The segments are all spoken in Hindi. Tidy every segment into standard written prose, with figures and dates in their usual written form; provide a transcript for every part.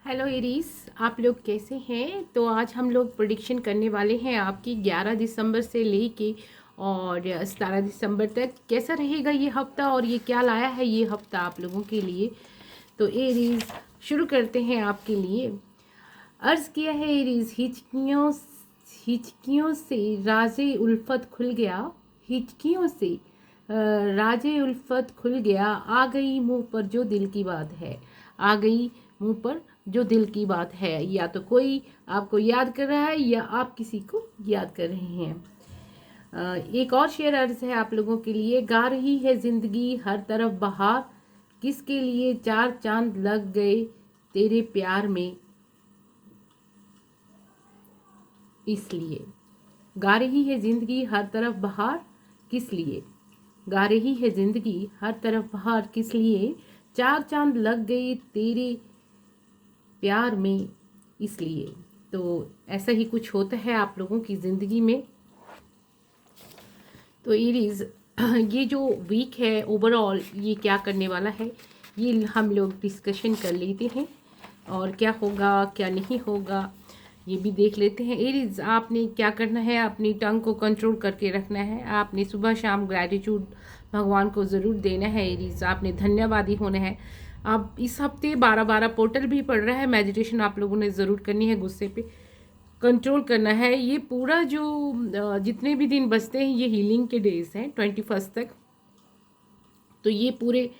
हेलो एरीज, आप लोग कैसे हैं। तो आज हम लोग प्रेडिक्शन करने वाले हैं आपकी 11 दिसंबर से लेके और 17 दिसंबर तक कैसा रहेगा ये हफ्ता और ये क्या लाया है ये हफ्ता आप लोगों के लिए। तो एरीज शुरू करते हैं आपके लिए। अर्ज़ किया है एरीज, हिचकियों से राजे उल्फत खुल गया। हिचकियों से राजे उल्फत खुल गया। आ गई मुंह पर जो दिल की बात है। आ गई मुंह पर जो दिल की बात है। या तो कोई आपको याद कर रहा है या आप किसी को याद कर रहे हैं। एक और शेर अर्ज है आप लोगों के लिए। गा रही है जिंदगी हर तरफ बहार, किसके लिए चार चांद लग गए तेरे प्यार में, इसलिए। गा रही है जिंदगी हर तरफ बहार, किस लिए। गा रही है जिंदगी हर तरफ बहार, किस लिए। चार चांद लग गए तेरे प्यार में, इसलिए। तो ऐसा ही कुछ होता है आप लोगों की ज़िंदगी में। तो एरीज, ये जो वीक है ओवरऑल ये क्या करने वाला है ये हम लोग डिस्कशन कर लेते हैं और क्या होगा क्या नहीं होगा ये भी देख लेते हैं। एरीज, आपने क्या करना है, अपनी टंग को कंट्रोल करके रखना है। आपने सुबह शाम ग्रैटिट्यूड भगवान को ज़रूर देना है। एरीज, आपने धन्यवादी होना है। आप इस हफ्ते 12-12 पोर्टल भी पढ़ रहा है, मेडिटेशन आप लोगों ने ज़रूर करनी है, गुस्से पे कंट्रोल करना है। ये पूरा जो जितने भी दिन बचते हैं ये हीलिंग के डेज हैं 21 तक। तो ये पूरे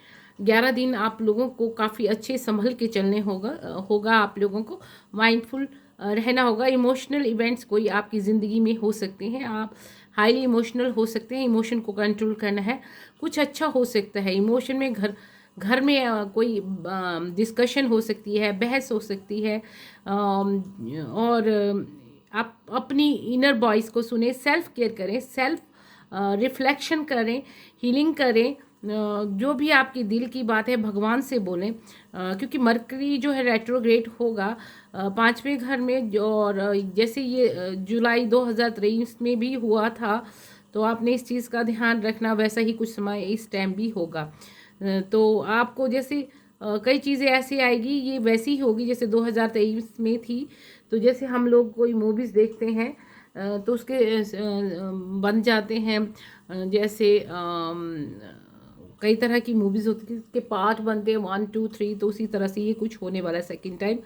11 दिन आप लोगों को काफ़ी अच्छे संभल के चलने होगा आप लोगों को माइंडफुल रहना होगा। इमोशनल इवेंट्स कोई आपकी ज़िंदगी में हो सकते हैं, आप हाईली इमोशनल हो सकते हैं, इमोशन को कंट्रोल करना है। कुछ अच्छा हो सकता है इमोशन में, घर घर में कोई डिस्कशन हो सकती है, बहस हो सकती है। और आप अपनी इनर वॉइस को सुने, सेल्फ केयर करें, सेल्फ रिफ्लेक्शन करें, हीलिंग करें। जो भी आपके दिल की बात है भगवान से बोलें, क्योंकि मरकरी जो है रेट्रोग्रेड होगा 5वें घर में और जैसे ये जुलाई 2023 में भी हुआ था। तो आपने इस चीज़ का ध्यान रखना, वैसा ही कुछ समय इस टाइम भी होगा। तो आपको जैसे कई चीज़ें ऐसी आएगी, ये वैसी ही होगी जैसे 2023 में थी। तो जैसे हम लोग कोई मूवीज़ देखते हैं तो उसके बन जाते हैं, जैसे कई तरह की मूवीज़ होती है उसके पार्ट बनते हैं 1 2 3। तो उसी तरह से ये कुछ होने वाला है सेकेंड टाइम।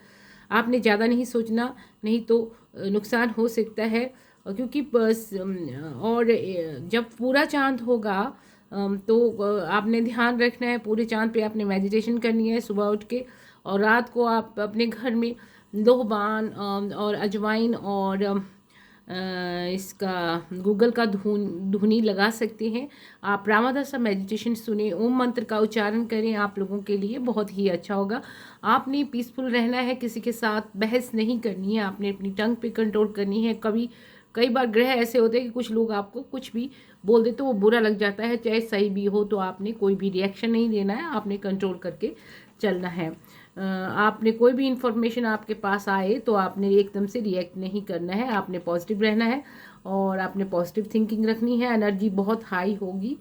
आपने ज़्यादा नहीं सोचना, नहीं तो नुकसान हो सकता है। क्योंकि और जब पूरा चांद होगा तो आपने ध्यान रखना है, पूरे चांद पे आपने मेडिटेशन करनी है सुबह उठ के। और रात को आप अपने घर में लोहबान और अजवाइन और इसका गूगल का धुनी लगा सकते हैं। आप रामादासा मेडिटेशन सुने, ओम मंत्र का उच्चारण करें, आप लोगों के लिए बहुत ही अच्छा होगा। आपने पीसफुल रहना है, किसी के साथ बहस नहीं करनी है, आपने अपनी टंग पे कंट्रोल करनी है। कई बार ग्रह ऐसे होते हैं कि कुछ लोग आपको कुछ भी बोल देते तो वो बुरा लग जाता है, चाहे सही भी हो। तो आपने कोई भी रिएक्शन नहीं देना है, आपने कंट्रोल करके चलना है। आपने कोई भी इंफॉर्मेशन आपके पास आए तो आपने एकदम से रिएक्ट नहीं करना है, आपने पॉजिटिव रहना है और आपने पॉजिटिव थिंकिंग रखनी है। एनर्जी बहुत हाई होगी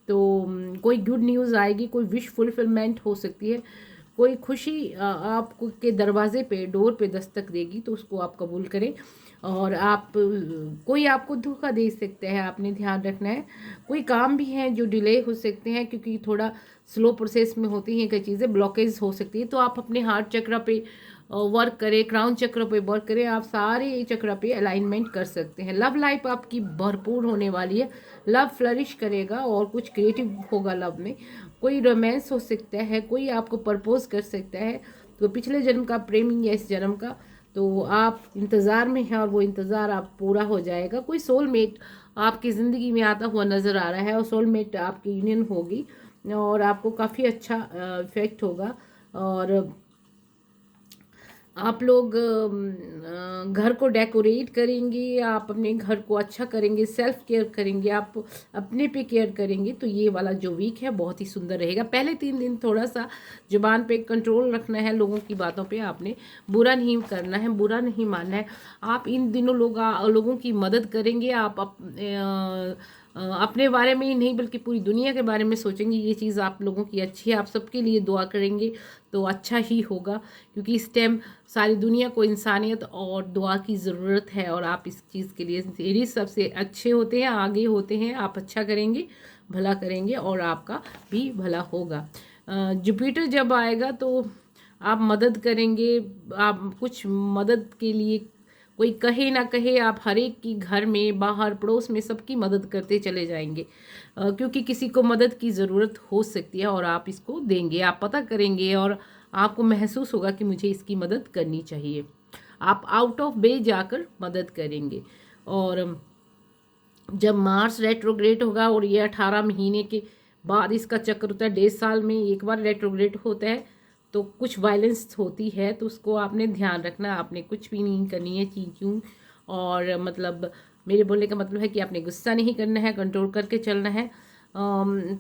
तो कोई गुड न्यूज़ आएगी, कोई विश फुलफिलमेंट हो सकती है, कोई खुशी आपको के दरवाजे पे डोर पे दस्तक देगी, तो उसको आप कबूल करें। और आप कोई आपको धोखा दे सकता है, आपने ध्यान रखना है। कोई काम भी हैं जो डिले हो सकते हैं क्योंकि थोड़ा स्लो प्रोसेस में होती हैं, कई चीज़ें ब्लॉकेज हो सकती है। तो आप अपने हार्ट चक्र पे वर्क करें, क्राउन चक्र पे वर्क करें, आप सारे चक्र पे अलाइनमेंट कर सकते हैं। लव लाइफ आपकी भरपूर होने वाली है, लव फ्लरिश करेगा और कुछ क्रिएटिव होगा लव में। कोई रोमांस हो सकता है, कोई आपको प्रपोज कर सकता है, तो पिछले जन्म का प्रेमी या इस जन्म का। तो आप इंतज़ार में हैं और वो इंतज़ार आप पूरा हो जाएगा। कोई सोलमेट आपकी ज़िंदगी में आता हुआ नज़र आ रहा है और सोलमेट आपकी यूनियन होगी और आपको काफ़ी अच्छा इफेक्ट होगा। और आप लोग घर को डेकोरेट करेंगे, आप अपने घर को अच्छा करेंगे, सेल्फ केयर करेंगे, आप अपने पे केयर करेंगे। तो ये वाला जो वीक है बहुत ही सुंदर रहेगा। पहले 3 दिन थोड़ा सा जुबान पे कंट्रोल रखना है, लोगों की बातों पे आपने बुरा नहीं करना है, बुरा नहीं मानना है। आप इन दिनों लोगों की मदद करेंगे, आप अपने बारे में ही नहीं बल्कि पूरी दुनिया के बारे में सोचेंगे। ये चीज़ आप लोगों की अच्छी है, आप सबके लिए दुआ करेंगे तो अच्छा ही होगा, क्योंकि इस टाइम सारी दुनिया को इंसानियत और दुआ की ज़रूरत है। और आप इस चीज़ के लिए एरीज सबसे अच्छे होते हैं, आगे होते हैं। आप अच्छा करेंगे, भला करेंगे और आपका भी भला होगा। जुपिटर जब आएगा तो आप मदद करेंगे, आप कुछ मदद के लिए कोई कहे ना कहे आप हर एक की घर में, बाहर, पड़ोस में सबकी मदद करते चले जाएंगे, क्योंकि किसी को मदद की ज़रूरत हो सकती है और आप इसको देंगे। आप पता करेंगे और आपको महसूस होगा कि मुझे इसकी मदद करनी चाहिए। आप आउट ऑफ वे जाकर मदद करेंगे। और जब मार्स रेट्रोग्रेड होगा और ये 18 महीने के बाद इसका चक्कर होता है, 1.5 साल में एक बार रेट्रोग्रेड होता है, तो कुछ वायलेंस होती है, तो उसको आपने ध्यान रखना। आपने कुछ भी नहीं करनी है चीज़ों, और मतलब मेरे बोलने का मतलब है कि आपने गुस्सा नहीं करना है, कंट्रोल करके चलना है।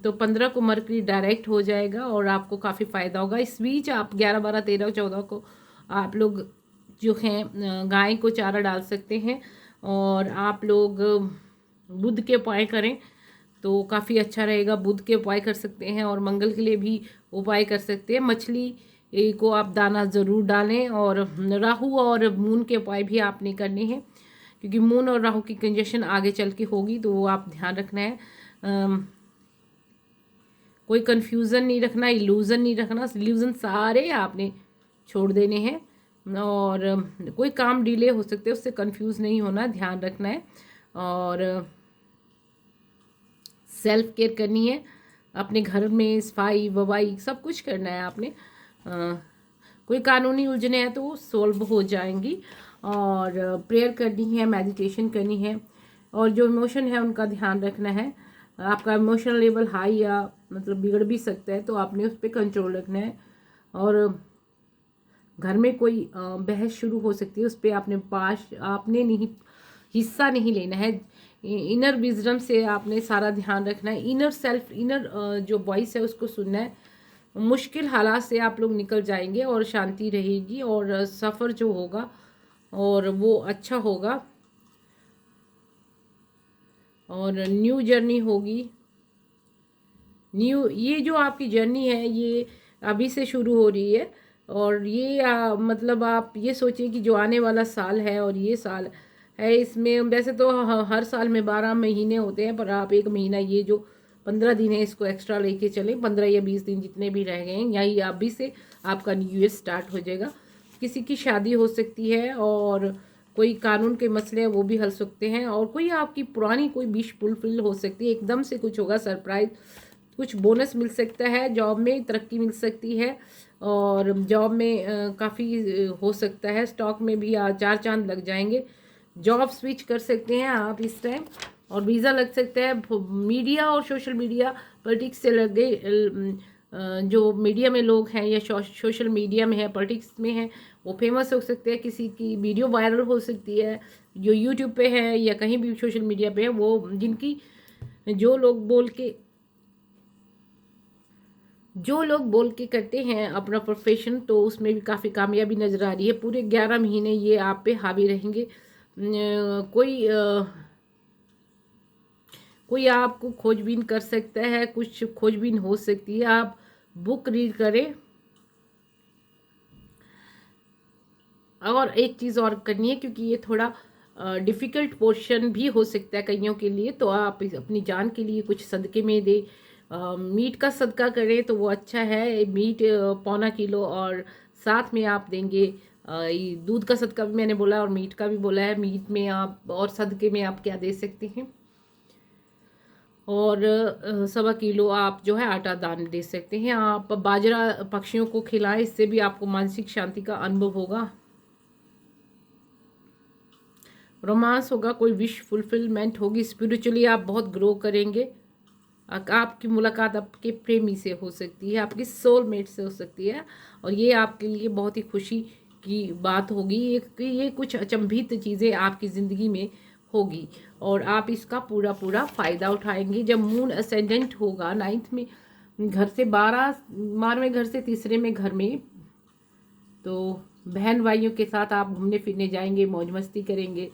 तो 15 को मरकरी डायरेक्ट हो जाएगा और आपको काफ़ी फ़ायदा होगा। इस बीच आप 11, 12, 13, 14 को आप लोग जो हैं गाय को चारा डाल सकते हैं। और आप लोग बुध के उपाय करें तो काफ़ी अच्छा रहेगा। बुध के उपाय कर सकते हैं और मंगल के लिए भी उपाय कर सकते हैं। मछली को आप दाना ज़रूर डालें। और राहु और मून के उपाय भी आपने करने हैं, क्योंकि मून और राहु की कंजक्शन आगे चल के होगी, तो वो आप ध्यान रखना है। कोई कन्फ्यूज़न नहीं रखना, इल्यूज़न नहीं रखना। इल्यूज़न सारे आपने छोड़ देने हैं। और कोई काम डिले हो सकते हैं, उससे कंफ्यूज नहीं होना, ध्यान रखना है। और सेल्फ केयर करनी है, अपने घर में सफाई ववाई सब कुछ करना है आपने। कोई कानूनी उलझने हैं तो वो सॉल्व हो जाएंगी। और प्रेयर करनी है, मेडिटेशन करनी है। और जो इमोशन है उनका ध्यान रखना है। आपका इमोशनल लेवल हाई या मतलब बिगड़ भी सकता है, तो आपने उस पर कंट्रोल रखना है। और घर में कोई बहस शुरू हो सकती है, उस पर आपने नहीं हिस्सा नहीं लेना है। इनर विजडम से आपने सारा ध्यान रखना है। इनर सेल्फ, इनर जो वॉइस है उसको सुनना है। मुश्किल हालात से आप लोग निकल जाएंगे और शांति रहेगी और सफ़र जो होगा और वो अच्छा होगा और न्यू जर्नी होगी। ये जो आपकी जर्नी है ये अभी से शुरू हो रही है। और ये मतलब आप ये सोचिए कि जो आने वाला साल है और ये साल है, इसमें वैसे तो हर साल में 12 महीने होते हैं, पर आप एक महीना ये जो 15 दिन है इसको एक्स्ट्रा लेके चले। 15 या 20 दिन जितने भी रह गए हैं, यही अभी से आपका न्यू ईयर स्टार्ट हो जाएगा। किसी की शादी हो सकती है और कोई कानून के मसले हैं वो भी हल सकते हैं। और कोई आपकी पुरानी कोई विश फुलफिल हो सकती है, एकदम से कुछ होगा सरप्राइज, कुछ बोनस मिल सकता है, जॉब में तरक्की मिल सकती है। और जॉब में काफ़ी हो सकता है, स्टॉक में भी 4 चांद लग जाएंगे। जॉब स्विच कर सकते हैं आप इस टाइम, और वीज़ा लग सकता है। मीडिया और सोशल मीडिया पॉलिटिक्स से लगे जो मीडिया में लोग हैं या सोशल मीडिया में है, पॉलिटिक्स में है, वो फेमस हो सकते हैं। किसी की वीडियो वायरल हो सकती है जो यूट्यूब पे है या कहीं भी सोशल मीडिया पे है, वो जो लोग बोल के करते हैं अपना प्रोफेशन, तो उसमें भी काफ़ी कामयाबी नज़र आ रही है। पूरे 11 महीने ये आप पे हावी रहेंगे। कोई आपको खोजबीन कर सकता है, कुछ खोजबीन हो सकती है। आप बुक रीड करें। और एक चीज़ और करनी है, क्योंकि ये थोड़ा डिफ़िकल्ट पोर्शन भी हो सकता है कईयों के लिए, तो आप अपनी जान के लिए कुछ सदक़े में दे। मीट का सदका करें तो वो अच्छा है। मीट 1.25 किलो, और साथ में आप देंगे दूध का सदका भी मैंने बोला और मीट का भी बोला है। मीट में आप और सदक़े में आप क्या दे सकते हैं, और 1.25 किलो आप जो है आटा दान दे सकते हैं। आप बाजरा पक्षियों को खिलाएं, इससे भी आपको मानसिक शांति का अनुभव होगा। रोमांस होगा, कोई विश फुलफिलमेंट होगी। स्पिरिचुअली आप बहुत ग्रो करेंगे। आपकी मुलाकात आपके प्रेमी से हो सकती है, आपकी सोलमेट से हो सकती है, और ये आपके लिए बहुत ही खुशी की बात होगी। ये कुछ अचंभित चीज़ें आपकी ज़िंदगी में होगी और आप इसका पूरा पूरा फ़ायदा उठाएंगे। जब मून असेंडेंट होगा 9th में घर से, 12वें घर से 3रे में घर में, तो बहन भाइयों के साथ आप घूमने फिरने जाएंगे, मौज मस्ती करेंगे।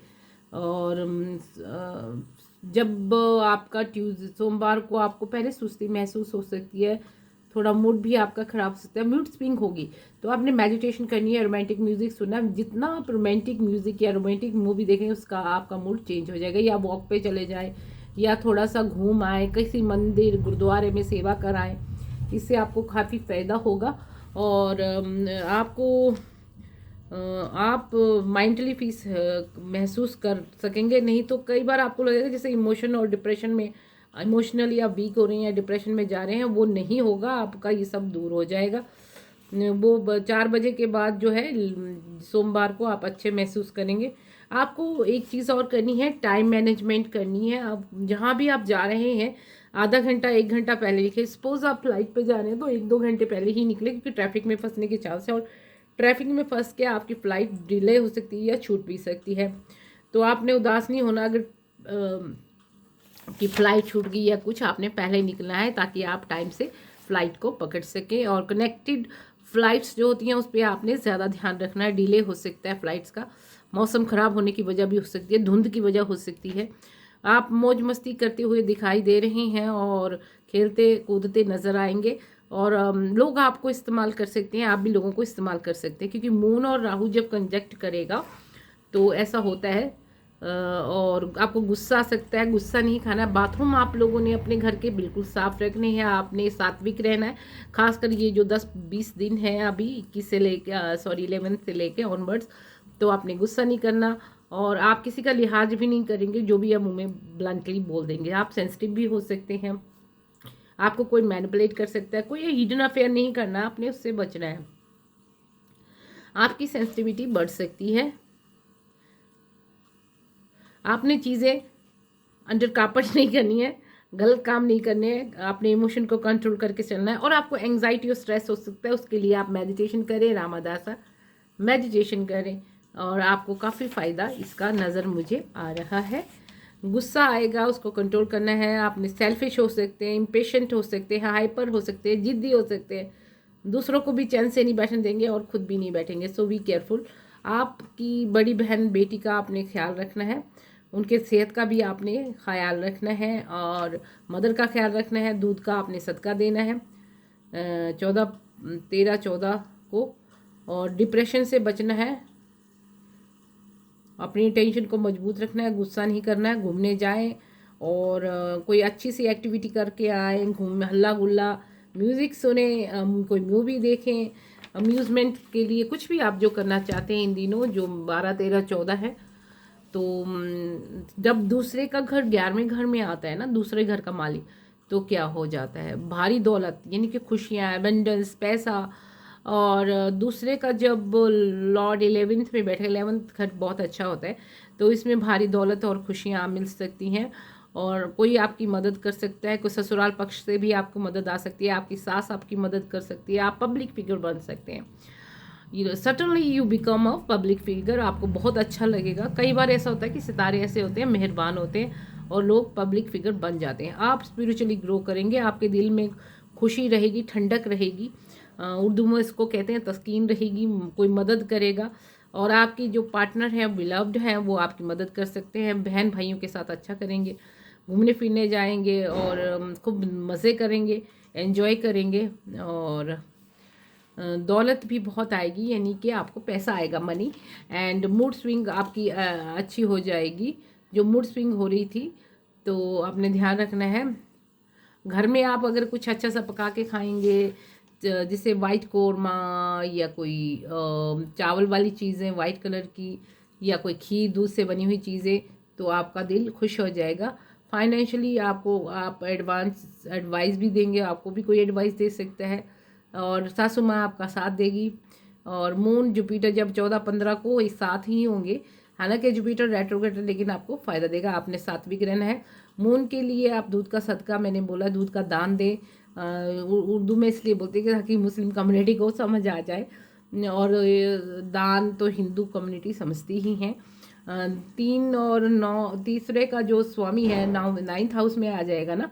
और जब आपका सोमवार को आपको पहले सुस्ती महसूस हो सकती है, थोड़ा मूड भी आपका ख़राब हो सकता है, मूड स्विंग होगी, तो आपने मेडिटेशन करनी है, रोमांटिक म्यूज़िक सुनना। जितना आप रोमांटिक म्यूज़िक या रोमांटिक मूवी देखेंगे उसका आपका मूड चेंज हो जाएगा। या वॉक पे चले जाए या थोड़ा सा घूम आए, किसी मंदिर गुरुद्वारे में सेवा कराएं, इससे आपको काफ़ी फ़ायदा होगा और आपको आप माइंडली पीस महसूस कर सकेंगे। नहीं तो कई बार आपको लगेगा जैसे इमोशन और डिप्रेशन में, इमोशनली आप वीक हो रहे हैं या डिप्रेशन में जा रहे हैं, वो नहीं होगा, आपका ये सब दूर हो जाएगा। वो 4 बजे के बाद जो है सोमवार को आप अच्छे महसूस करेंगे। आपको एक चीज़ और करनी है, टाइम मैनेजमेंट करनी है। आप जहाँ भी आप जा रहे हैं आधा घंटा 1 घंटा पहले निकले। सपोज़ आप फ्लाइट पे जा रहे हैं तो 1-2 घंटे पहले ही निकले, क्योंकि ट्रैफिक में फंसने के चांस है और ट्रैफिक में फंस के आपकी फ़्लाइट डिले हो सकती है या छूट भी सकती है। तो आपने उदास नहीं होना अगर कि फ़्लाइट छूट गई या कुछ, आपने पहले निकलना है ताकि आप टाइम से फ़्लाइट को पकड़ सकें। और कनेक्टेड फ़्लाइट्स जो होती हैं उस पर आपने ज़्यादा ध्यान रखना है। डिले हो सकता है फ़्लाइट्स का, मौसम ख़राब होने की वजह भी हो सकती है, धुंध की वजह हो सकती है। आप मौज मस्ती करते हुए दिखाई दे रहे हैं और खेलते कूदते नज़र आएंगे और लोग आपको इस्तेमाल कर सकते हैं, आप भी लोगों को इस्तेमाल कर सकते हैं, क्योंकि मून और राहु जब कंजक्ट करेगा तो ऐसा होता है। और आपको गुस्सा आ सकता है, गुस्सा नहीं खाना है। बाथरूम आप लोगों ने अपने घर के बिल्कुल साफ रखने हैं, आपने सात्विक रहना है। खासकर ये जो 10-20 दिन है अभी 21 से लेके 11 से लेके ऑनवर्ड्स, तो आपने गुस्सा नहीं करना और आप किसी का लिहाज भी नहीं करेंगे, जो भी आप मुंह में ब्लंटली बोल देंगे। आप सेंसिटिव भी हो सकते हैं, आपको कोई मैनिपुलेट कर सकता है, कोई हिडन अफेयर नहीं करना, आपने उससे बचना है। आपकी सेंसिटिविटी बढ़ सकती है, आपने चीज़ें अंडर कापट नहीं करनी है, गलत काम नहीं करने हैं, आपने इमोशन को कंट्रोल करके चलना है। और आपको एंग्जाइटी और स्ट्रेस हो सकता है, उसके लिए आप मेडिटेशन करें, रामादासा मेडिटेशन करें और आपको काफ़ी फ़ायदा इसका नज़र मुझे आ रहा है। गुस्सा आएगा, उसको कंट्रोल करना है। आपने सेल्फिश हो सकते हैं, इम्पेशेंट हो सकते हैं, हाइपर हो सकते हैं, जिद्दी हो सकते हैं, दूसरों को भी चैन से नहीं बैठने देंगे और खुद भी नहीं बैठेंगे। सो बी केयरफुल। आपकी बड़ी बहन बेटी का आपने ख्याल रखना है, उनके सेहत का भी आपने ख्याल रखना है और मदर का ख्याल रखना है। दूध का आपने सदका देना है 13-14 को। और डिप्रेशन से बचना है, अपनी टेंशन को मजबूत रखना है, गुस्सा नहीं करना है, घूमने जाएं और कोई अच्छी सी एक्टिविटी करके आएँ, घूम हल्ला गुल्ला म्यूज़िक सुने, कोई मूवी देखें, अम्यूज़मेंट के लिए कुछ भी आप जो करना चाहते हैं इन दिनों जो 12-13-14 है। तो जब दूसरे का घर 11वें घर में आता है ना, दूसरे घर का मालिक, तो क्या हो जाता है, भारी दौलत यानी कि खुशियाँ, एबंडेंस, पैसा। और दूसरे का जब लॉर्ड 11th में बैठे, 11th घर बहुत अच्छा होता है, तो इसमें भारी दौलत और खुशियाँ मिल सकती हैं और कोई आपकी मदद कर सकता है, कोई ससुराल पक्ष से भी आपको मदद आ सकती है, आपकी सास आपकी मदद कर सकती है, आप पब्लिक फिगर बन सकते हैं। Suddenly you become a public figure, आपको बहुत अच्छा लगेगा। कई बार ऐसा होता है कि सितारे ऐसे होते हैं, मेहरबान होते हैं और लोग पब्लिक फिगर बन जाते हैं। आप स्पिरिचुअली ग्रो करेंगे, आपके दिल में खुशी रहेगी, ठंडक रहेगी, उर्दू में इसको कहते हैं तस्कीन रहेगी, कोई मदद करेगा और आपकी जो पार्टनर हैं, बिलव्ड हैं, वो आपकी मदद कर सकते हैं। बहन भाइयों के साथ अच्छा करेंगे, घूमने फिरने जाएंगे और खूब मज़े करेंगे, एंजॉय करेंगे और दौलत भी बहुत आएगी, यानी कि आपको पैसा आएगा, मनी। एंड मूड स्विंग आपकी अच्छी हो जाएगी, जो मूड स्विंग हो रही थी, तो आपने ध्यान रखना है। घर में आप अगर कुछ अच्छा सा पका के खाएंगे, जैसे वाइट कोरमा या कोई चावल वाली चीज़ें वाइट कलर की, या कोई खीर दूध से बनी हुई चीज़ें, तो आपका दिल खुश हो जाएगा। फाइनेंशियली आपको आप एडवांस एडवाइस भी देंगे, आपको भी कोई एडवाइस दे सकता है और सासू माँ आपका साथ देगी। और मून जुपिटर जब 14-15 को एक साथ ही होंगे, हालांकि जुपिटर रेट्रोग्रेड है लेकिन आपको फ़ायदा देगा, आपने सात्विक रहना है। मून के लिए आप दूध का सदका, मैंने बोला दूध का दान दें। उर्दू में इसलिए बोलते हैं कि ताकि मुस्लिम कम्युनिटी को समझ आ जाए, और दान तो हिंदू कम्युनिटी समझती ही हैं। 3 और 9, तीसरे का जो स्वामी है 9th हाउस में आ जाएगा ना,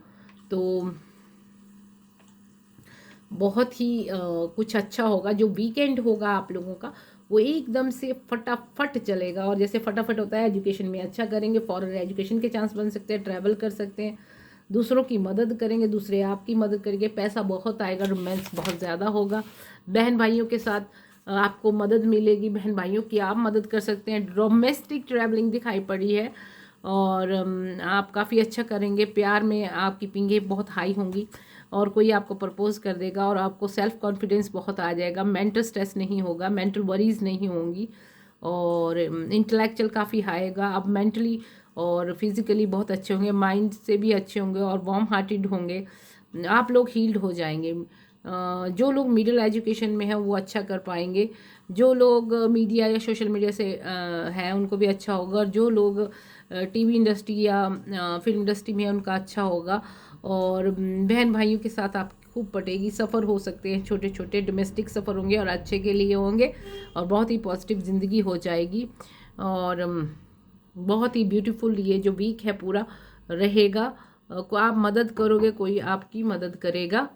तो बहुत ही कुछ अच्छा होगा। जो वीकेंड होगा आप लोगों का, वो एकदम से फटाफट चलेगा। और जैसे फटाफट होता है, एजुकेशन में अच्छा करेंगे, फॉरेन एजुकेशन के चांस बन सकते हैं, ट्रैवल कर सकते हैं, दूसरों की मदद करेंगे, दूसरे आपकी मदद करेंगे, पैसा बहुत आएगा, रोमांस बहुत ज़्यादा होगा। बहन भाइयों के साथ आपको मदद मिलेगी, बहन भाइयों की आप मदद कर सकते हैं। डोमेस्टिक ट्रैवलिंग दिखाई पड़ी है और आप काफ़ी अच्छा करेंगे। प्यार में आपकी पिंगें बहुत हाई होंगी और कोई आपको प्रपोज कर देगा और आपको सेल्फ कॉन्फिडेंस बहुत आ जाएगा, मेंटल स्ट्रेस नहीं होगा, मेंटल वरीज नहीं होंगी और इंटेलेक्चुअल काफ़ी हाई आएगा। आप मेंटली और फिज़िकली बहुत अच्छे होंगे, माइंड से भी अच्छे होंगे और वार्म हार्टेड होंगे। आप लोग हील्ड हो जाएंगे। जो लोग मिडिल एजुकेशन में है वो अच्छा कर पाएंगे, जो लोग मीडिया या सोशल मीडिया से हैं उनको भी अच्छा होगा, और जो लोग टीवी इंडस्ट्री या फिल्म इंडस्ट्री में है उनका अच्छा होगा। और बहन भाइयों के साथ आप खूब पटेगी। सफ़र हो सकते हैं, छोटे छोटे डोमेस्टिक सफ़र होंगे और अच्छे के लिए होंगे और बहुत ही पॉजिटिव ज़िंदगी हो जाएगी और बहुत ही ब्यूटीफुल ये जो वीक है पूरा रहेगा। को आप मदद करोगे, कोई आपकी मदद करेगा।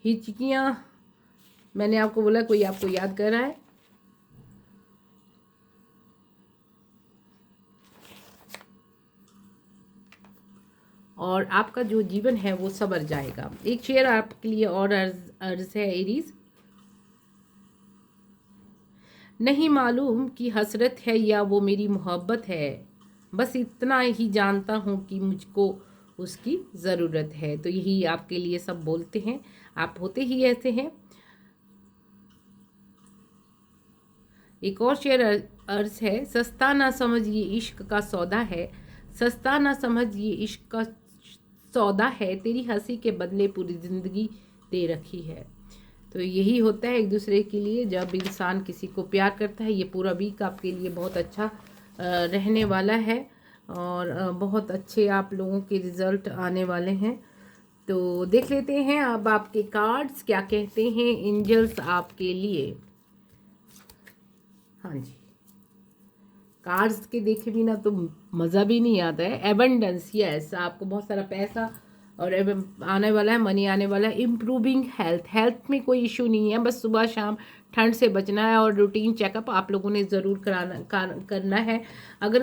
हिचकियाँ, मैंने आपको बोला कोई आपको याद कर रहा है। और आपका जो जीवन है वो संवर जाएगा। एक शेयर आपके लिए और अर्ज है एरीज। नहीं मालूम कि हसरत है या वो मेरी मोहब्बत है, बस इतना ही जानता हूँ कि मुझको उसकी ज़रूरत है। तो यही आपके लिए सब बोलते हैं, आप होते ही ऐसे हैं। एक और शेर अर्ज है। सस्ता ना समझ ये इश्क का सौदा है, सस्ता ना समझ ये इश्क का सौदा है, तेरी हंसी के बदले पूरी ज़िंदगी दे रखी है। तो यही होता है एक दूसरे के लिए, जब इंसान किसी को प्यार करता है। ये पूरा वीक आपके लिए बहुत अच्छा रहने वाला है और बहुत अच्छे आप लोगों के रिजल्ट आने वाले हैं। तो देख लेते हैं अब आपके कार्ड्स क्या कहते हैं एंजल्स आपके लिए। हाँ जी, कार्ड्स के देखे बिना तो मज़ा भी नहीं आता है। एबंडेंस, यस, आपको बहुत सारा पैसा और आने वाला है, मनी आने वाला है। इम्प्रूविंग हेल्थ, हेल्थ में कोई इशू नहीं है, बस सुबह शाम ठंड से बचना है और रूटीन चेकअप आप लोगों ने ज़रूर करना है। अगर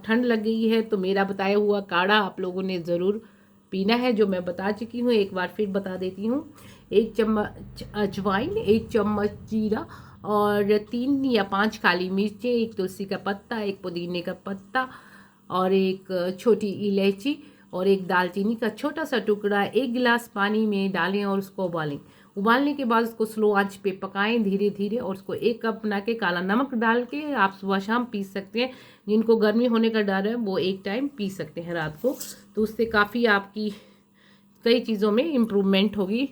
ठंड लग गई है तो मेरा बताया हुआ काढ़ा आप लोगों ने ज़रूर पीना है, जो मैं बता चुकी हूँ, एक बार फिर बता देती हूँ। 1 चम्मच अजवाइन, 1 चम्मच जीरा और 3 या 5 काली मिर्चें, 1 तुलसी का पत्ता, 1 पुदीने का पत्ता और 1 छोटी इलायची और 1 दालचीनी का छोटा सा टुकड़ा 1 गिलास पानी में डालें और उसको उबालें। उबालने के बाद उसको स्लो आंच पे पकाएं धीरे धीरे और उसको 1 कप बना के काला नमक डाल के आप सुबह शाम पी सकते हैं। जिनको गर्मी होने का डर है वो एक टाइम पी सकते हैं रात को, तो उससे काफ़ी आपकी कई चीज़ों में इम्प्रूवमेंट होगी।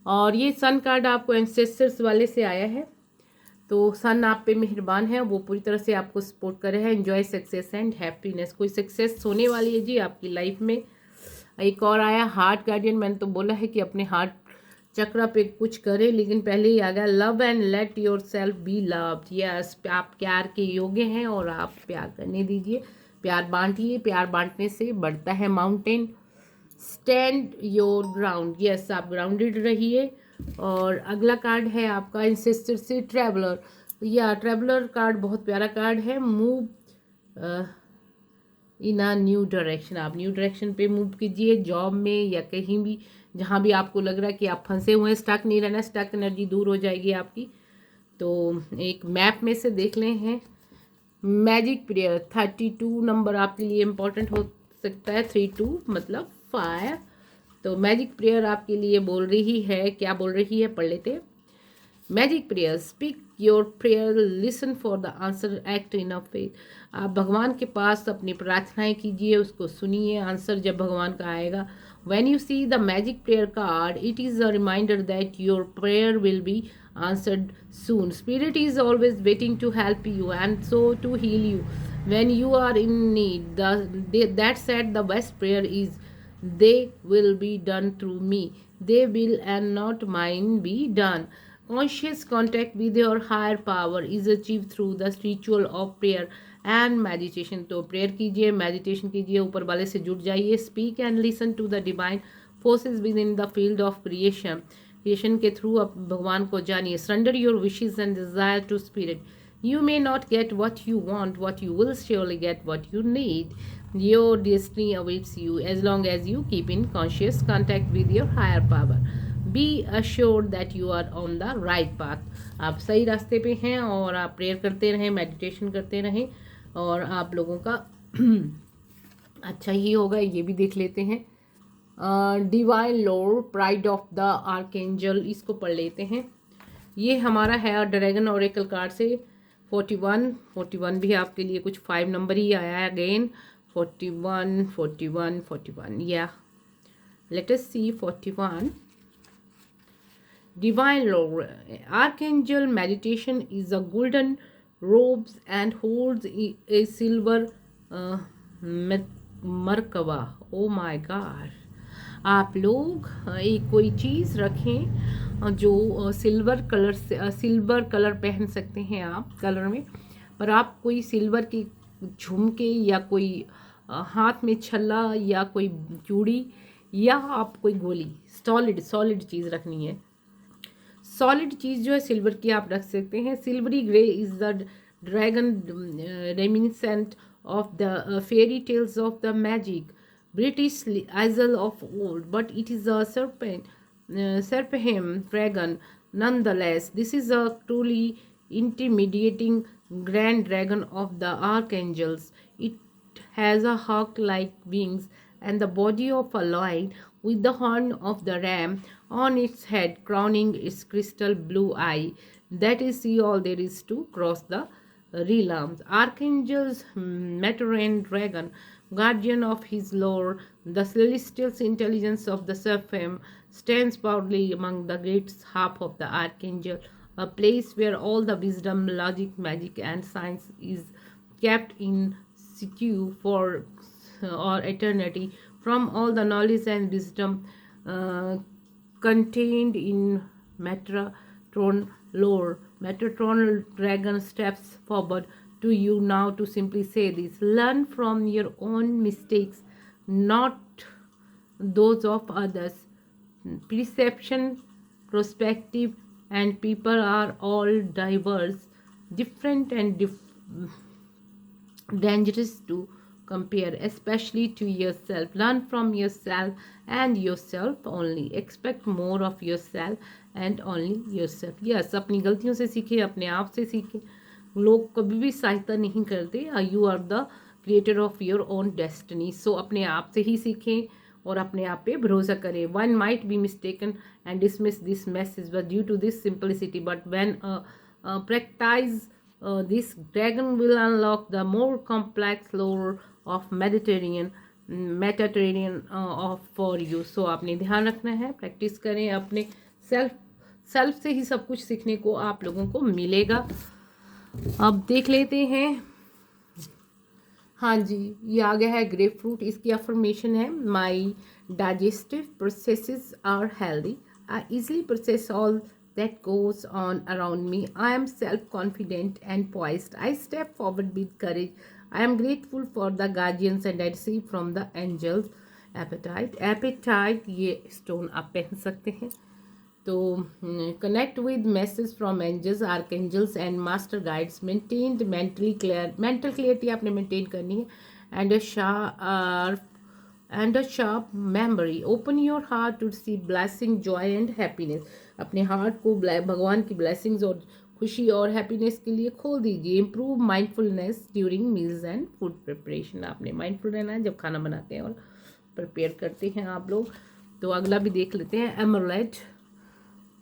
और ये सन कार्ड आपको एंसेस्टर्स वाले से आया है, तो सन आप पे मेहरबान है, वो पूरी तरह से आपको सपोर्ट कर रहे हैं। एंजॉय सक्सेस एंड हैप्पीनेस, कोई सक्सेस होने वाली है जी आपकी लाइफ में। एक और आया हार्ट गार्डियन, मैंने तो बोला है कि अपने हार्ट चक्र पे कुछ करें, लेकिन पहले ही आ गया love and let your self be loved. Yes, आप प्यार के योग्य हैं और आप प्यार करने दीजिए, प्यार बांटिए, प्यार बांटने से बढ़ता है mountain. Stand your ground, yes, आप ग्राउंडेड रहिए। और अगला कार्ड है आपका एंसेस्टर से ट्रैवलर। या ट्रैवलर कार्ड बहुत प्यारा कार्ड है। Move in a new direction, आप न्यू डायरेक्शन पे मूव कीजिए, जॉब में या कहीं भी जहाँ भी आपको लग रहा है कि आप फंसे हुए हैं। स्टक नहीं रहना, स्टक एनर्जी दूर हो जाएगी आपकी। तो एक मैप में से देख लें हैं मैजिक प्रेयर 32 नंबर आपके लिए इम्पोर्टेंट हो सकता है। 32 मतलब फायर। तो मैजिक प्रेयर आपके लिए बोल रही है, क्या बोल रही है पढ़ लेते हैं। Magic prayer, speak your prayer, listen for the answer, act in a faith. आप भगवान के पास अपनी प्रार्थनाएं कीजिए, उसको सुनिए, आंसर जब भगवान का आएगा। When you see the magic prayer card, it is a reminder that your prayer will be answered soon. Spirit is always waiting to help you and so to heal you when you are in need. That said, the best prayer is, they will be done through me. They will and not mine be done. Conscious contact with your higher power is achieved through the ritual of prayer and meditation. तो प्रेयर कीजिए, मेडिटेशन कीजिए, ऊपर वाले से जुड़ जाइए। Speak and listen to the divine forces within the field of creation. Creation के थ्रू आप भगवान को जानिए. Surrender your wishes and desire to spirit. You may not get what you want, what you will surely get what you need. Your destiny awaits you as long as you keep in conscious contact with your higher power. Be assured that you are on the right path. आप सही रास्ते पे हैं और आप प्रेयर करते रहें, मेडिटेशन करते रहें और आप लोगों का अच्छा ही होगा. ये भी देख लेते हैं. डिवाइन लोर, प्राइड ऑफ द आर्कएंजल, इसको पढ़ लेते हैं. ये हमारा है ड्रैगन ऑरेकल कार्ड से 41 भी आपके लिए कुछ 5 नंबर ही आया है. अगेन 41 या late us C 41. Divine Lord, Archangel meditation is a golden robes and holds a silver merkaba. Oh my God. आप लोग एक कोई चीज़ रखें जो सिल्वर कलर पहन सकते हैं आप कलर में, पर आप कोई सिल्वर की झुमके या कोई हाथ में छल्ला या कोई चूड़ी या आप कोई गोली सॉलिड चीज़ रखनी है. सॉलिड चीज़ जो है सिल्वर की आप रख सकते हैं. Silvery grey is the dragon reminiscent of the fairy tales of the magic British isle of old, but it is a serpent dragon nonetheless. This is a truly intimidating grand dragon of the archangels. It has a hawk-like wings and the body of a lion with the horn of the ram on its head, crowning its crystal blue eye. That is all there is to cross the realms. Archangels, Meteran dragon, guardian of his lore, the celestial intelligence of the Seraphim, stands proudly among the great half of the archangel, a place where all the wisdom, logic, magic, and science is kept in situ for or eternity. From all the knowledge and wisdom contained in Metatron lore, Metatron dragon steps forward to you now to simply say this: learn from your own mistakes, not those of others. Perception, perspective, and people are all diverse, different, and dangerous to compare, especially to yourself. Learn from yourself and yourself only. Expect more of yourself and only yourself. Yes, अपनी गलतियों से सीखें, अपने आप से सीखें. लोग कभी भी सहायता नहीं करते. You are the creator of your own destiny. So अपने आप से ही सीखें और अपने आप पे भरोसा करें. One might be mistaken and dismiss this message but due to this simplicity, but when practise this dragon will unlock the more complex lore of Mediterranean of for you. So आपने ध्यान रखना है, प्रैक्टिस करें. अपने सेल्फ से ही सब कुछ सीखने को आप लोगों को मिलेगा. अब देख लेते हैं. हाँ जी, ये आ गया है ग्रेप फ्रूट. इसकी अफर्मेशन है: my digestive processes are healthy. I easily process all that goes on around me. I am self confident and poised. I step forward with courage. I am grateful for the guardians and I receive from the angels. Apatite ये स्टोन आप पहन सकते हैं. तो connect with message from angels, archangels and master guides. Maintained mental clarity आपने मेंटेन करनी है. And a sharp memory. Open your heart to see blessing, joy and happiness. अपने हार्ट को भगवान की ब्लेसिंग्स और खुशी और हैप्पीनेस के लिए खोल दीजिए. Improve mindfulness during meals and food preparation. आपने माइंडफुल रहना है जब खाना बनाते हैं और प्रिपेयर करते हैं आप लोग. तो अगला भी देख लेते हैं. एमरलेट.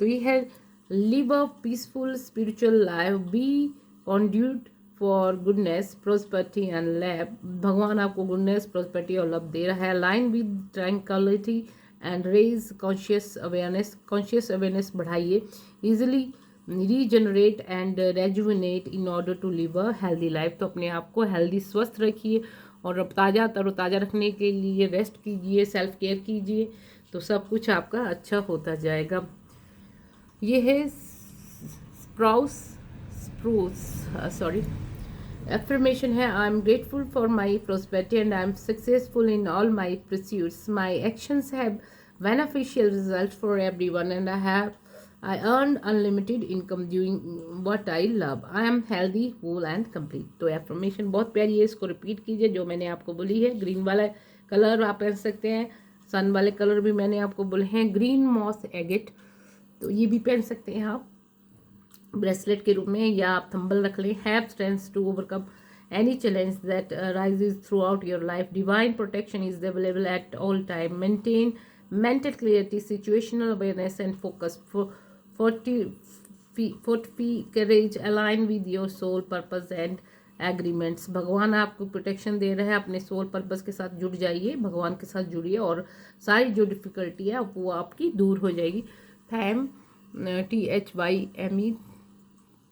तो ये है: live a peaceful spiritual life, be conduit for goodness, prosperity and love. भगवान आपको गुडनेस, प्रोस्पेरिटी और लव दे रहा है. Line with tranquillity and raise conscious awareness बढ़ाइए. Easily regenerate and rejuvenate in order to live a healthy life. तो अपने आप को हेल्दी, स्वस्थ रखिए और अब तरोताज़ा रखने के लिए रेस्ट कीजिए, सेल्फ केयर कीजिए, तो सब कुछ आपका अच्छा होता जाएगा. ये है एफर्मेशन है: आई am grateful for my prosperity and I am successful in all my pursuits. My actions have beneficial results for everyone, and I earned unlimited income doing what I love. I am healthy, whole and complete. तो एफर्मेशन बहुत प्यारी है, इसको रिपीट कीजिए जो मैंने आपको बोली है। ग्रीन वाला कलर आप पहन सकते हैं, सन वाले कलर भी मैंने आपको बोले हैं, ग्रीन मॉस एगेट, तो ये भी पहन सकते हैं आप ब्रेसलेट के रूप में, या आप थंबल रख लें। Have strength to overcome any challenge that arises throughout your life. Divine protection is available at all time. Maintain mental clarity, situational awareness and focus. Fortify courage, align with your soul purpose and agreements. भगवान आपको प्रोटेक्शन दे रहे हैं, अपने सोल पर्पस के साथ जुड़ जाइए, भगवान के साथ जुड़िए और सारी जो डिफ़िकल्टी है वो आपकी दूर हो जाएगी। थैम THYME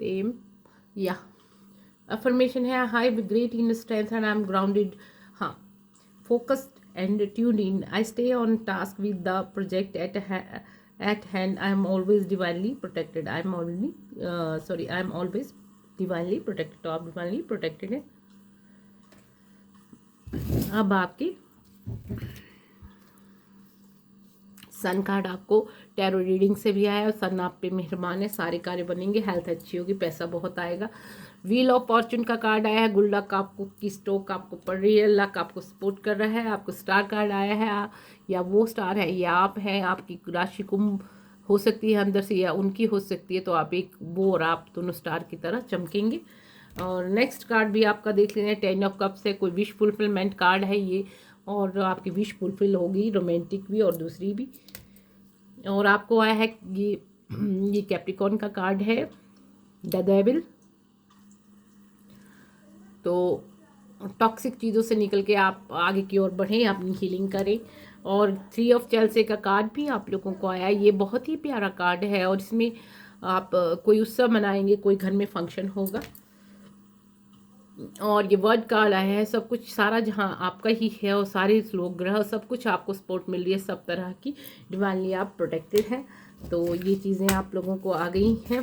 तेम या अफर्मेशन है, high great in strength and I am grounded, हाँ, focused and tuned in, I stay on task with the project at hand, I am always divinely protected, I am always divinely protected, तो आप divinely protected हैं। अब आपके सन कार्ड आपको टैरो रीडिंग से भी आया, सन आप पे मेहरबान है, सारे कार्य बनेंगे, हेल्थ अच्छी होगी, पैसा बहुत आएगा। व्हील ऑफ फॉर्चून का कार्ड आया है, गुड लक आपको की स्टोक आपको पड़ रही है, लक आपको सपोर्ट कर रहा है। आपको स्टार कार्ड आया है, या वो स्टार है या आप हैं, आपकी राशि कुंभ हो सकती है अंदर से या उनकी हो सकती है, तो आप एक वो और आप दोनों स्टार की तरह चमकेंगे। और नेक्स्ट कार्ड भी आपका देख लेंगे, 10 ऑफ कप्स है, कोई विश फुलफिलमेंट कार्ड है ये, और आपकी विश फुलफिल होगी, रोमांटिक भी और दूसरी भी। और आपको आया है ये कैप्रिकॉर्न का कार्ड है, द डेविल। तो टॉक्सिक चीज़ों से निकल के आप आगे की ओर बढ़ें, अपनी हीलिंग करें। और 3 ऑफ चेल्सी का कार्ड भी आप लोगों को आया है, ये बहुत ही प्यारा कार्ड है, और इसमें आप कोई उत्सव मनाएंगे, कोई घर में फंक्शन होगा। और ये वर्ड कार्ड आया है, सब कुछ सारा जहां आपका ही है, और सारे लोग ग्रह सब कुछ आपको सपोर्ट मिल रही है, सब तरह की डिवाइनली आप प्रोटेक्टेड हैं। तो ये चीज़ें आप लोगों को आ गई हैं।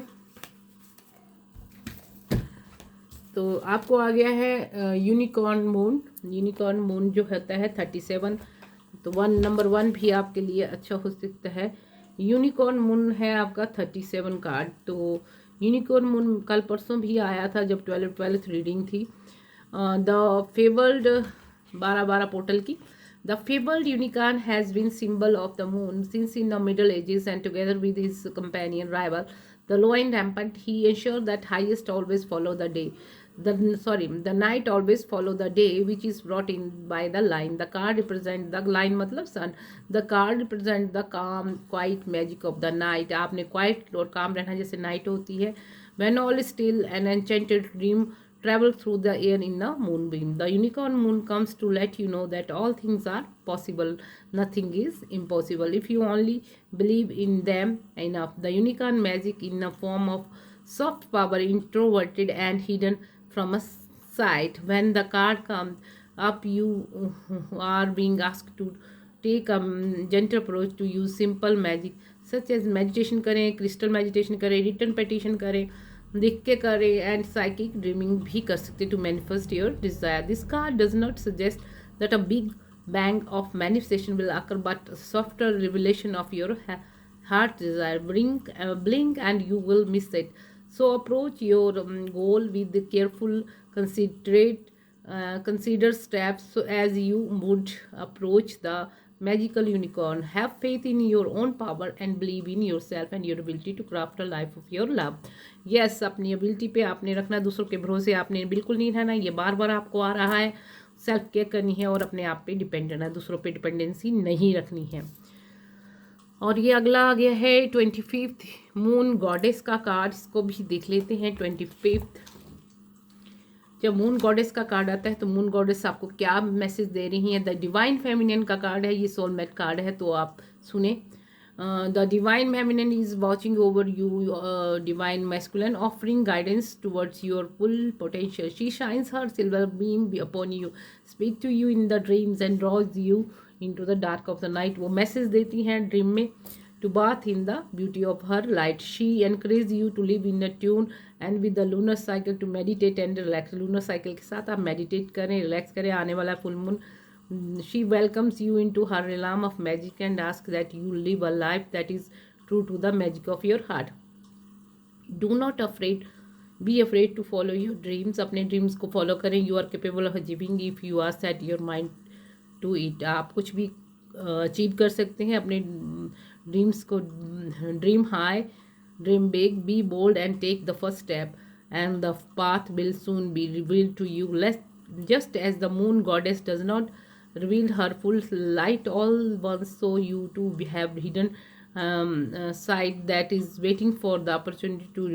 तो आपको आ गया है यूनिकॉर्न मून। यूनिकॉर्न मून जो होता है 37, तो नंबर 1 भी आपके लिए अच्छा हो सकता है। यूनिकॉर्न मून है आपका 37 कार्ड। तो यूनिकॉर्न मून कल परसों भी आया था जब 12th रीडिंग थी। द फेवर्ड 12 पोर्टल की, the favoured unicorn has been symbol of the moon since in the middle ages and together with his companion rival the low and rampant he ensure that highest always follow the day, the night always follow the day, which is brought in by the line. The card represent the line मतलब sun, the card represent the calm quiet magic of the night. आपने quiet और calm रहना, जैसे night होती है, when all is still an enchanted dream travel through the air in the moonbeam. The unicorn moon comes to let you know that all things are possible, nothing is impossible if you only believe in them enough. The unicorn magic in the form of soft power, introverted and hidden from a sight. When the card comes up, you are being asked to take a gentle approach to use simple magic such as meditation करें, crystal meditation करें, written petition करें, लिख के करें, and psychic dreaming भी कर सकते to manifest your desire. This card does not suggest that a big bang of manifestation will occur, but a softer revelation of your heart desire. Blink and you will miss it. So approach your goal with the careful, consider steps so as you would approach the magical unicorn. Have faith in your own power and believe in yourself and your ability to craft a life of your love. Yes, अपनी एबिलिटी पे आपने रखना, दूसरों के भरोसे आपने बिल्कुल नहीं रहना। ये बार बार आपको आ रहा है, सेल्फ केयर करनी है और अपने आप पे डिपेंड रहना, दूसरों पे डिपेंडेंसी नहीं रखनी है। और ये अगला आ गया है 25th मून गॉडेस का कार्ड, इसको भी देख लेते हैं। 25th जब मून गॉडेस का कार्ड आता है तो मून गॉडेस आपको क्या मैसेज दे रही है। द डिवाइन फेमिनिन का कार्ड है, ये सोलमेट कार्ड है, तो आप सुने। The divine feminine is watching over you, divine masculine offering guidance towards your full potential. She shines her silver beam upon you, speak to you in the dreams and draws you into the dark of the night. वो मैसेज देती हैं ड्रीम में, to bath in the beauty of her light. She encourages you to live in a tune and with the lunar cycle to meditate and relax. lunar cycle के साथ आप meditate करें, relax करें। आने वाला full moon She welcomes you into her realm of magic and asks that you live a life that is true to the magic of your heart. Do not afraid be afraid to follow your dreams. अपने ड्रीम्स को फॉलो करें. You are capable of achieving if you are set your mind to it. आप कुछ भी अचीव कर सकते हैं अपने ड्रीम्स को. Dream high, dream big, be bold and take the first step and the path will soon be revealed to you. Just as the moon goddess does not reveal her full light all once, so you too have hidden side that is waiting for the opportunity to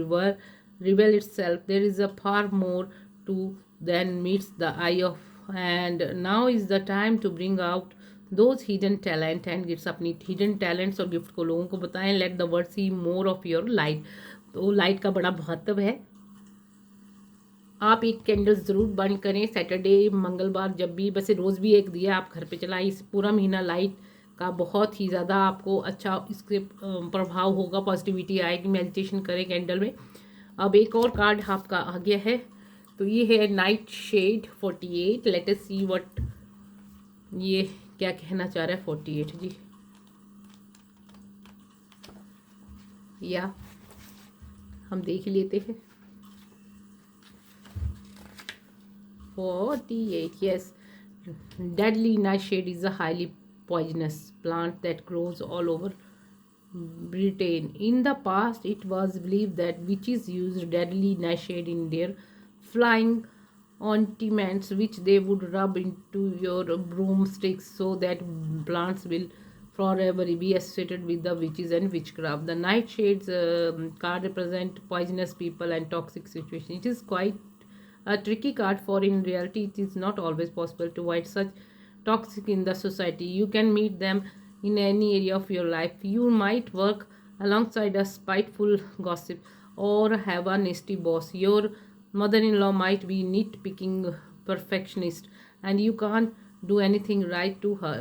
reveal itself. There is a far more to than meets the eye of, and now is the time to bring out those hidden talent and gifts. अपनी hidden talents और गिफ्ट को लोगों को बताएं. Let the world see more of your light. तो लाइट का बड़ा महत्व है. आप एक कैंडल ज़रूर बंद करें सैटरडे, मंगलवार, जब भी. वैसे रोज़ भी एक दिया आप घर पे चलाएं. इस पूरा महीना लाइट का बहुत ही ज़्यादा आपको अच्छा इसके प्रभाव होगा, पॉजिटिविटी आएगी. मेडिटेशन करें कैंडल में. अब एक और कार्ड आपका आ गया है, तो ये है nightshade 48. Let us see what ये क्या कहना चाह रहा है 48 जी. या हम देख लेते हैं. 48, yes. Deadly nightshade is a highly poisonous plant that grows all over Britain. In the past, it was believed that witches used deadly nightshade in their flying ointments, which they would rub into your broomsticks, so that plants will forever be associated with the witches and witchcraft. The nightshade's card represent poisonous people and toxic situations. It is quite a tricky card, for in reality it is not always possible to avoid such toxic in the society. You can meet them in any area of your life. You might work alongside a spiteful gossip or have a nasty boss. Your mother-in-law might be nitpicking perfectionist and you can't do anything right to her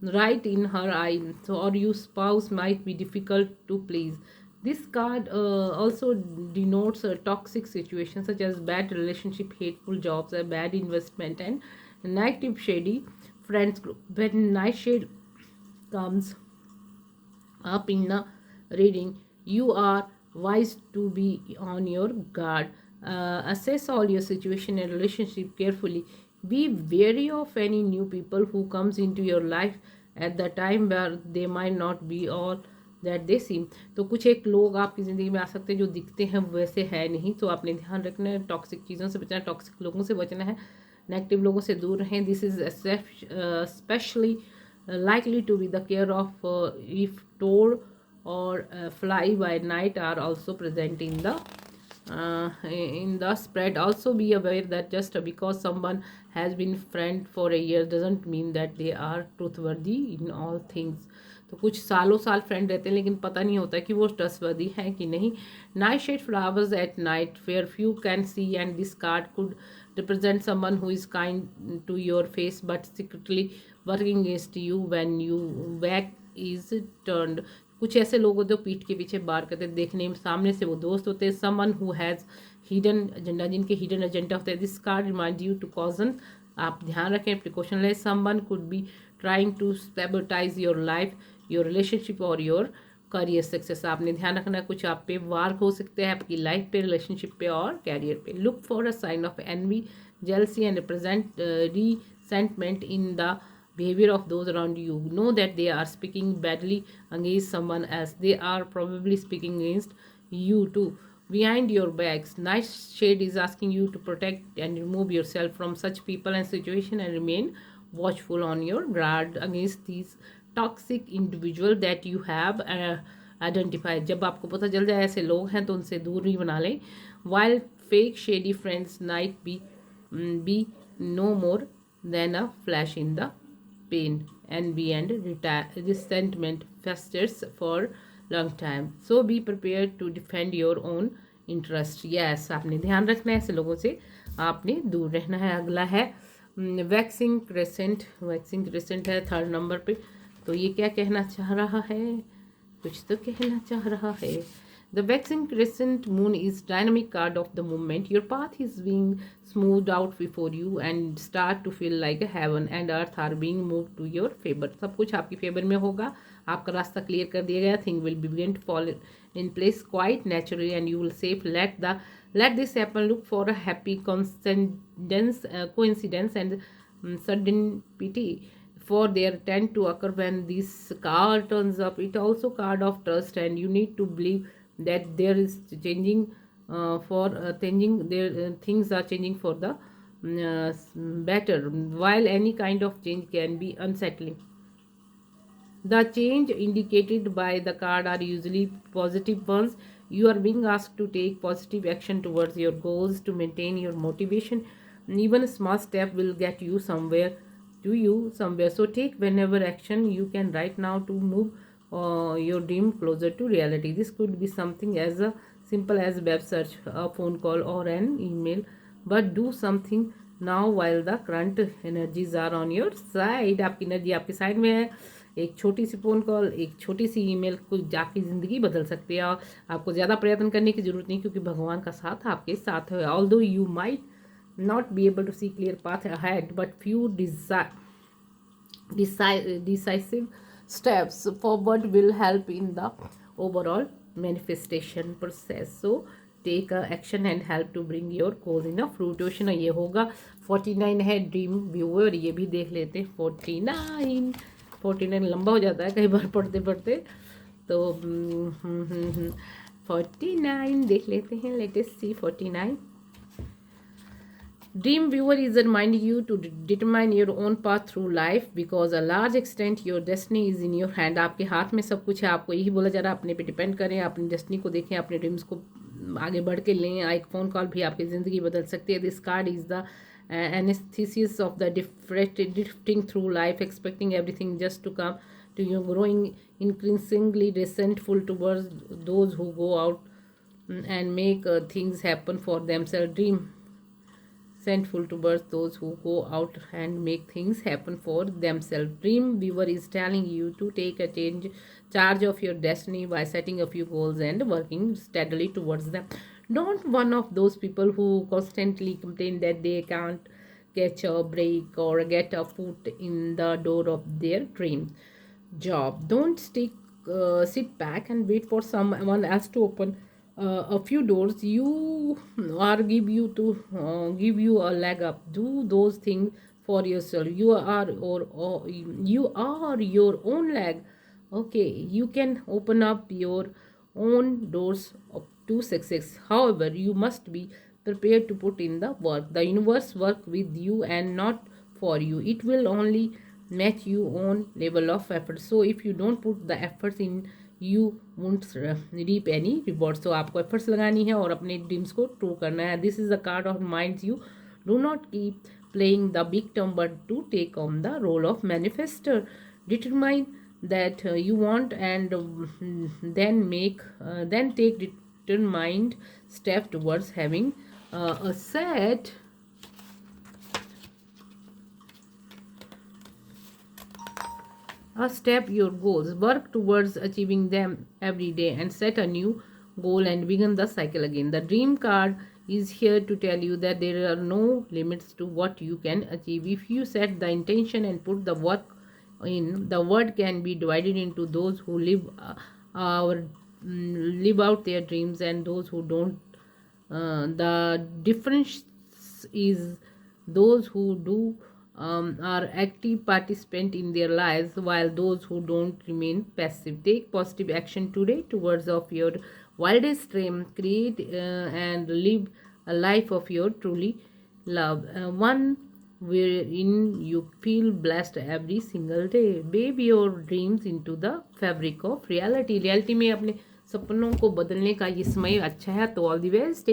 right in her eye. So, or your spouse might be difficult to please. This card also denotes a toxic situation such as bad relationship, hateful jobs, a bad investment, and negative shady friends group. When nightshade comes up in a reading, you are wise to be on your guard. Assess all your situation and relationship carefully. Be wary of any new people who comes into your life at the time where they might not be all that they seem. तो कुछ एक लोग आपकी ज़िंदगी में आ सकते हैं जो दिखते हैं वैसे है नहीं. तो आपने ध्यान रखना है, टॉक्सिक चीज़ों से बचना है, टॉक्सिक लोगों से बचना है, नेगेटिव लोगों से दूर रहें. This is specially likely to be the care of if toad or fly by night are also present in the spread. Also be aware that just because someone has been friend for a year doesn't mean that they are trustworthy in all things. तो कुछ सालों साल फ्रेंड रहते हैं लेकिन पता नहीं होता कि वो ट्रस्टवर्दी है कि नहीं. Nightshade flowers at night where few can see and this card could represent someone who is kind to your face but secretly working against you when you back is turned. कुछ ऐसे लोग होते हैं पीठ के पीछे बार करते हैं, देखने में सामने से वो दोस्त होते हैं. Someone who has hidden agenda, जिनके हिडन एजेंडा होते हैं. This card remind you to caution, आप ध्यान रखें, प्रिकॉशन लें. Someone could be trying to sabotage your life, your relationship और योर करियर सक्सेस. आपने ध्यान रखना है, कुछ आप पे वार हो सकते हैं आपकी लाइफ पे, रिलेशनशिप पे और कैरियर पे. Look for a sign of envy, jealousy and represent resentment in the behavior of those around you. Know that they are speaking badly against someone else. They are probably speaking against you too behind your backs. Night shade is asking you to protect and remove yourself from such people and situation and remain watchful on your guard against these toxic individual that you have identified. जब आपको पता चल जाए ऐसे लोग हैं तो उनसे दूरी बना लें. While fake shady friends might be no more than a flash in the pain, envy and resentment festers for long time. So be prepared to defend your own interest. Yes, आपने ध्यान रखना है, ऐसे लोगों से आपने दूर रहना है. अगला है वैक्सिंग क्रेसेंट. वैक्सिंग क्रेसेंट है 3rd नंबर पे. तो ये क्या कहना चाह रहा है, कुछ तो कहना चाह रहा है. The waxing crescent moon is dynamic card of the movement. Your path is being smoothed out before you and start to feel like a heaven and earth are being moved to your favor. सब कुछ आपकी फेवर में होगा, आपका रास्ता क्लियर कर दिया गया. Thing will begin to fall in place quite naturally and you will safe let this happen. Look for a happy coincidence and sudden pity for their tend to occur when this card turns up. It also card of trust and you need to believe that there is changing for changing their things are changing for the better, while any kind of change can be unsettling. The change indicated by the card are usually positive ones. You are being asked to take positive action towards your goals to maintain your motivation. Even a small step will get you somewhere somewhere. So take whenever action you can right now to move your dream closer to reality. This could be something as a simple as web search, a phone call or an email, but do something now while the current energies are on your side. आपकी एनर्जी आपकी साइड में है. एक छोटी सी फ़ोन कॉल, एक छोटी सी ईमेल को आपकी ज़िंदगी बदल सकती है. आपको ज़्यादा प्रयत्न करने की ज़रूरत नहीं क्योंकि भगवान का साथ आपके साथ है. Although you might not be able to see clear path ahead, but few decisive steps forward will help in the overall manifestation process. So take action and help to bring your goals in a fruition. ये होगा 49 है ड्रीम व्यूअर. ये भी देख लेते हैं. 49 लंबा हो जाता है कई बार पढ़ते पढ़ते, तो 49 देख लेते हैं. Latest C 49. Dream viewer is reminding you to determine your own path through life because a large extent your destiny is in your hand. आपके हाथ में सब कुछ है. आपको यही बोला जा रहा है अपने पे डिपेंड करें, अपनी डेस्टिनी को देखें, अपने ड्रीम्स को आगे बढ़ के लें. एक फ़ोन कॉल भी आपकी ज़िंदगी बदल सकती है. This card is the anesthesis of the drifting through life, expecting everything just to come to you, growing increasingly resentful towards those who go out and make things happen for themselves. Dream resentful towards those who go out and make things happen for themselves. Dream viewer is telling you to take charge of your destiny by setting a few goals and working steadily towards them. Don't one of those people who constantly complain that they can't catch a break or get a foot in the door of their dream job. Don't sit back and wait for someone else to open a few doors you or give you a leg up. Do those things for yourself. You are your own leg. Okay, you can open up your own doors to success. However, you must be prepared to put in the work. The universe work with you and not for you. It will only match your own level of effort. So if you don't put the efforts in, you won't reap any reward. So आपको एफर्ट्स लगानी है और अपने ड्रीम्स को ट्रू करना है. This is the card of minds you. Do not keep playing the big term but to take on the role of manifester. Determine that you want and then take determined step towards having a set step your goals, work towards achieving them every day and set a new goal and begin the cycle again. The dream card is here to tell you that there are no limits to what you can achieve if you set the intention and put the work in. The world can be divided into those who live out their dreams and those who don't. The difference is those who do are active participant in their lives, while those who don't remain passive. Take positive action today towards of your wildest dream. Create and live a life of your truly love, one wherein you feel blessed every single day. Weave your dreams into the fabric of reality. Reality में अपने सपनों को बदलने का ये समय अच्छा है. तो ऑल द बेस्ट.